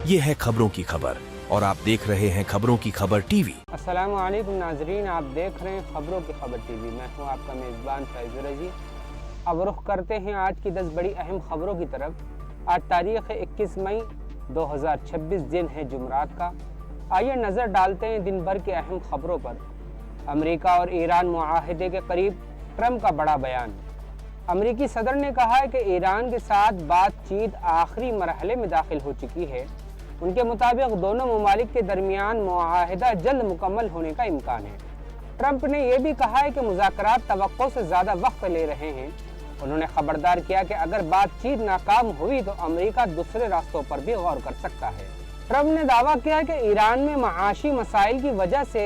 ये है खबरों की खबर और आप देख रहे हैं खबरों की खबर टीवी। अस्सलामु अलैकुम नाजरीन, आप देख रहे हैं खबरों की खबर टीवी। मैं हूं आपका मेज़बान फैज़ुर रज़ी। अब रुख करते हैं आज की 10 बड़ी अहम खबरों की तरफ। आज तारीख़ 21 मई 2026 दिन है जुमरात का। आइए नज़र डालते हैं दिन भर के अहम खबरों पर। अमेरिका और ईरान मुआहदे के करीब, ट्रंप का बड़ा बयान। अमेरिकी सदर ने कहा है कि ईरान के साथ बातचीत आखिरी मरहले में दाखिल हो चुकी है। उनके मुताबिक दोनों ममालिक के दरमियान मुआहदा जल्द मुकम्मल होने का इम्कान है। ट्रंप ने यह भी कहा है कि मुज़ाकरात तवक्को से ज़्यादा वक्त ले रहे हैं। उन्होंने खबरदार किया कि अगर बातचीत नाकाम हुई तो अमेरिका दूसरे रास्तों पर भी गौर कर सकता है। ट्रंप ने दावा किया कि ईरान में माशी मसाइल की वजह से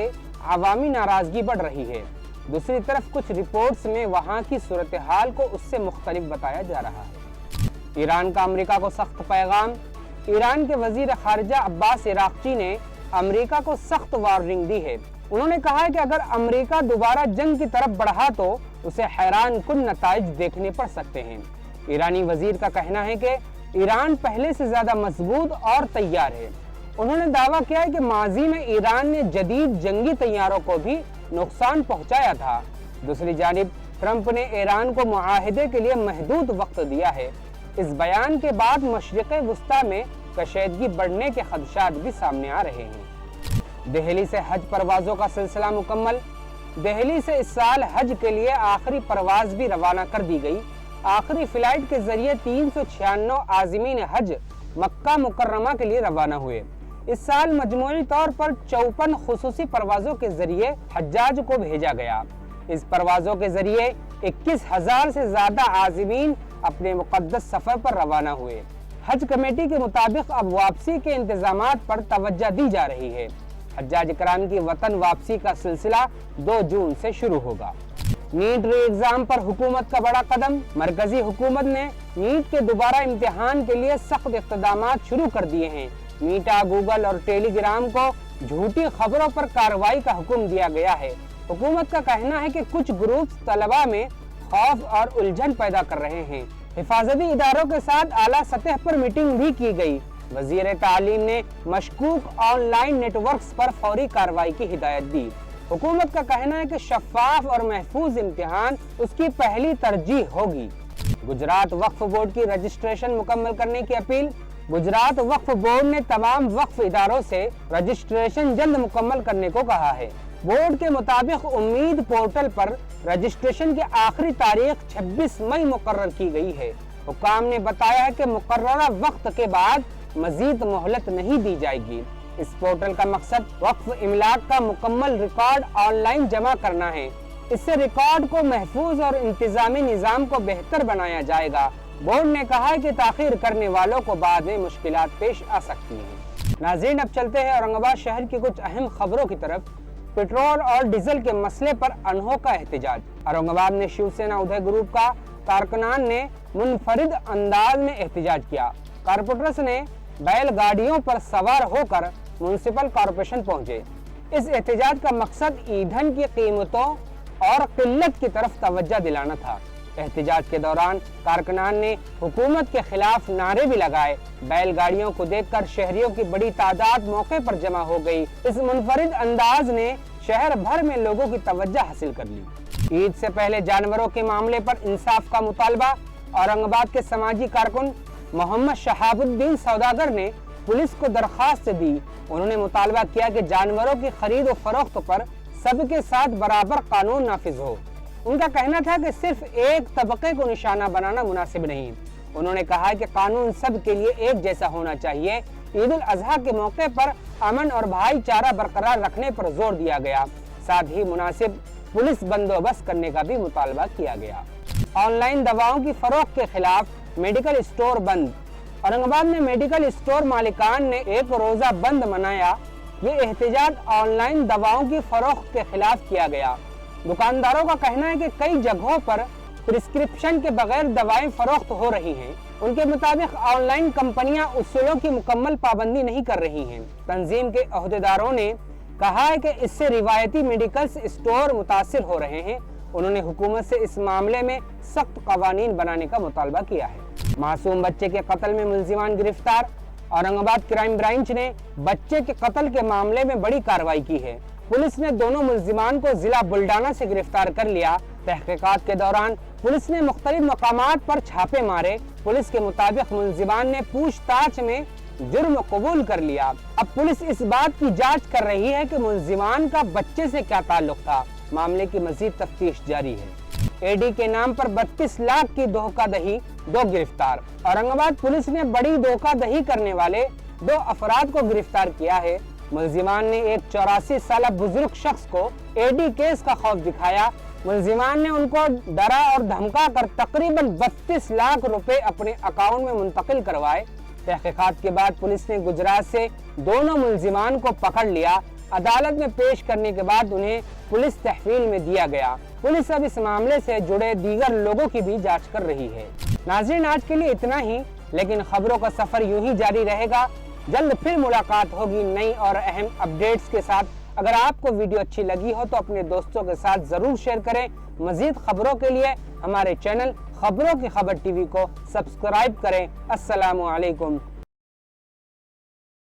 अवामी नाराज़गी बढ़ रही है। दूसरी तरफ कुछ रिपोर्ट्स में वहाँ की सूरत हाल को उससे मुख्तलिफ बताया जा रहा है। ईरान का अमेरिका को सख्त पैगाम। ईरान के वजीर खारजा अब्बास इराक़ची ने अमेरिका को सख्त वार्निंग दी है। उन्होंने कहा है कि अगर अमेरिका दोबारा जंग की तरफ बढ़ा तो उसे हैरान कुन नताइज देखने पड़ सकते हैं। ईरानी वजीर का कहना है कि ईरान पहले से ज्यादा मजबूत और तैयार है। उन्होंने दावा किया है कि माजी में ईरान ने जदीद जंगी तैयारों को भी नुकसान पहुंचाया था। दूसरी जानिब ट्रंप ने ईरान को मुआहदे के लिए महदूद वक्त दिया है। इस बयान के बाद मशरिक़ वुस्ता में कशीदगी बढ़ने के खदशात भी सामने आ रहे हैं। दिल्ली से हज परवाजों का सिलसिला मुकम्मल। दिल्ली से इस साल हज के लिए आखिरी परवाज भी रवाना कर दी गई। आखिरी फ्लाइट के जरिए 396 आज़मीन हज मक्का मुकर्रमा के लिए रवाना हुए। इस साल मजमूई तौर पर 54 खुसूसी परवाजों के जरिए हज्जाज को भेजा गया। इस परवाजों के जरिए 21,000 से ज्यादा आज़मीन अपने मुक़द्दस सफर पर रवाना हुए। हज कमेटी के मुताबिक अब वापसी के इंतजामात पर तवज्जो दी जा रही है। हज्जाज कराम की वतन वापसी का सिलसिला 2 जून से शुरू होगा। नीट री एग्जाम पर हुकूमत का बड़ा कदम। मरकजी हुकूमत ने नीट के दोबारा इम्तिहान के लिए सख्त इक़्तिदामात शुरू कर दिए हैं। मीटा, गूगल और टेलीग्राम को झूठी खबरों पर कार्रवाई का हुक्म दिया गया है। हुकूमत का कहना है कि कुछ ग्रुप्स तलबा में खौफ और उलझन पैदा कर रहे हैं। हिफाजती इदारों के साथ आला सतह पर मीटिंग भी की गई। वजीर तालीम ने मशकूक ऑनलाइन नेटवर्क्स पर फौरी कार्रवाई की हिदायत दी। हुकूमत का कहना है कि शफाफ और महफूज इम्तिहान उसकी पहली तरजीह होगी। गुजरात वक्फ बोर्ड की रजिस्ट्रेशन मुकम्मल करने की अपील। गुजरात वक्फ बोर्ड ने तमाम वक्फ इदारों से रजिस्ट्रेशन जल्द मुकम्मल करने को कहा है। बोर्ड के मुताबिक उम्मीद पोर्टल पर रजिस्ट्रेशन की आखिरी तारीख 26 मई मुकर्रर की गई है। हुकाम ने बताया है कि मुकर्ररा वक्त के बाद मजीद मोहलत नहीं दी जाएगी। इस पोर्टल का मकसद वक्फ इमलाक का मुकम्मल रिकॉर्ड ऑनलाइन जमा करना है। इससे रिकॉर्ड को महफूज और इंतजामी निज़ाम को बेहतर बनाया जाएगा। बोर्ड ने कहा है कि ताखीर करने वालों को बाद में मुश्किलात पेश आ सकती हैं। नाज़रीन, अब चलते हैं औरंगाबाद शहर की कुछ अहम खबरों की तरफ। पेट्रोल और डीजल के मसले पर अनहोका एहतजाज। औरंगाबाद में शिवसेना उदय ग्रुप का कारकुनान ने मुनफरिद अंदाज में एहतजाज किया। कारपोरेटर्स ने बैलगाड़ियों पर सवार होकर म्युनिसिपल कॉरपोरेशन पहुंचे। इस एहतजाज का मकसद ईंधन की कीमतों और किल्लत की तरफ तवज्जो दिलाना था। एहतजाज के दौरान कारकुनान ने हुकूमत के खिलाफ नारे भी लगाए। बैलगाड़ियों को देखकर शहरियों की बड़ी तादाद मौके पर जमा हो गई। इस मुनफरिद अंदाज ने शहर भर में लोगों की तवज्जो हासिल कर ली। ईद से पहले जानवरों के मामले पर इंसाफ का मुतालबा। औरंगाबाद के समाजी कारकुन मोहम्मद शहाबुद्दीन सौदागर ने पुलिस को दरखास्त दी। उन्होंने मुतालबा किया कि जानवरों की खरीद और फरोख्त पर सबके साथ बराबर कानून नाफिज हो। उनका कहना था कि सिर्फ एक तबके को निशाना बनाना मुनासिब नहीं। उन्होंने कहा कि कानून सब के लिए एक जैसा होना चाहिए। ईद उल अजहा के मौके पर अमन और भाईचारा बरकरार रखने पर जोर दिया गया। साथ ही मुनासिब पुलिस बंदोबस्त करने का भी मुतालबा किया गया। ऑनलाइन दवाओं की फरोख्त के खिलाफ मेडिकल स्टोर बंद। औरंगाबाद में मेडिकल स्टोर मालिकान ने एक रोजा बंद मनाया। ये एहतजाज ऑनलाइन दवाओं की फरोख्त के खिलाफ किया गया। दुकानदारों का कहना है कि कई जगहों पर प्रिस्क्रिप्शन के बगैर दवाएं फरोख्त हो रही हैं। उनके मुताबिक ऑनलाइन कंपनियां उसूलों की मुकम्मल पाबंदी नहीं कर रही हैं। तंजीम के अहदेदारों ने कहा है कि इससे रिवायती मेडिकल स्टोर मुतासिर हो रहे हैं। उन्होंने हुकूमत से इस मामले में सख्त कवानीन बनाने का मुतालबा किया है। मासूम बच्चे के कत्ल में मुल्जिमान गिरफ्तार। औरंगाबाद क्राइम ब्रांच ने बच्चे के कत्ल के मामले में बड़ी कार्रवाई की है। पुलिस ने दोनों मुल्जिमान को जिला बुल्डाना से गिरफ्तार कर लिया। तहकीकात के दौरान पुलिस ने मुख्तलिफ मकामात पर छापे मारे। पुलिस के मुताबिक मुल्जिमान ने पूछताछ में जुर्म कबूल कर लिया। अब पुलिस इस बात की जांच कर रही है कि मुल्जिमान का बच्चे से क्या ताल्लुक था। मामले की मजीद तफ्तीश जारी है। एडी के नाम पर 32 लाख की धोखाधड़ी, 2 गिरफ्तार। औरंगाबाद पुलिस ने बड़ी धोखाधड़ी करने वाले 2 अफराद को गिरफ्तार किया है। मुल्जिमान ने एक 84 साल बुजुर्ग शख्स को एडी केस का खौफ दिखाया। मुल्जिमान ने उनको डरा और धमका कर तकरीबन 32 लाख रुपए अपने अकाउंट में मुंतकिल करवाए। तहकीकात के बाद पुलिस ने गुजरात से दोनों मुल्जिमान को पकड़ लिया। अदालत में पेश करने के बाद उन्हें पुलिस तहवील में दिया गया। पुलिस अब इस मामले से जुड़े दीगर लोगों की भी जांच कर रही है। नाज़रीन, आज के लिए इतना ही, लेकिन खबरों का सफर यूं ही जारी रहेगा। जल्द फिर मुलाकात होगी नई और अहम अपडेट्स के साथ। अगर आपको वीडियो अच्छी लगी हो तो अपने दोस्तों के साथ जरूर शेयर करें। मजीद खबरों के लिए हमारे चैनल खबरों की खबर टीवी को सब्सक्राइब करें। अस्सलामु अलैकुम।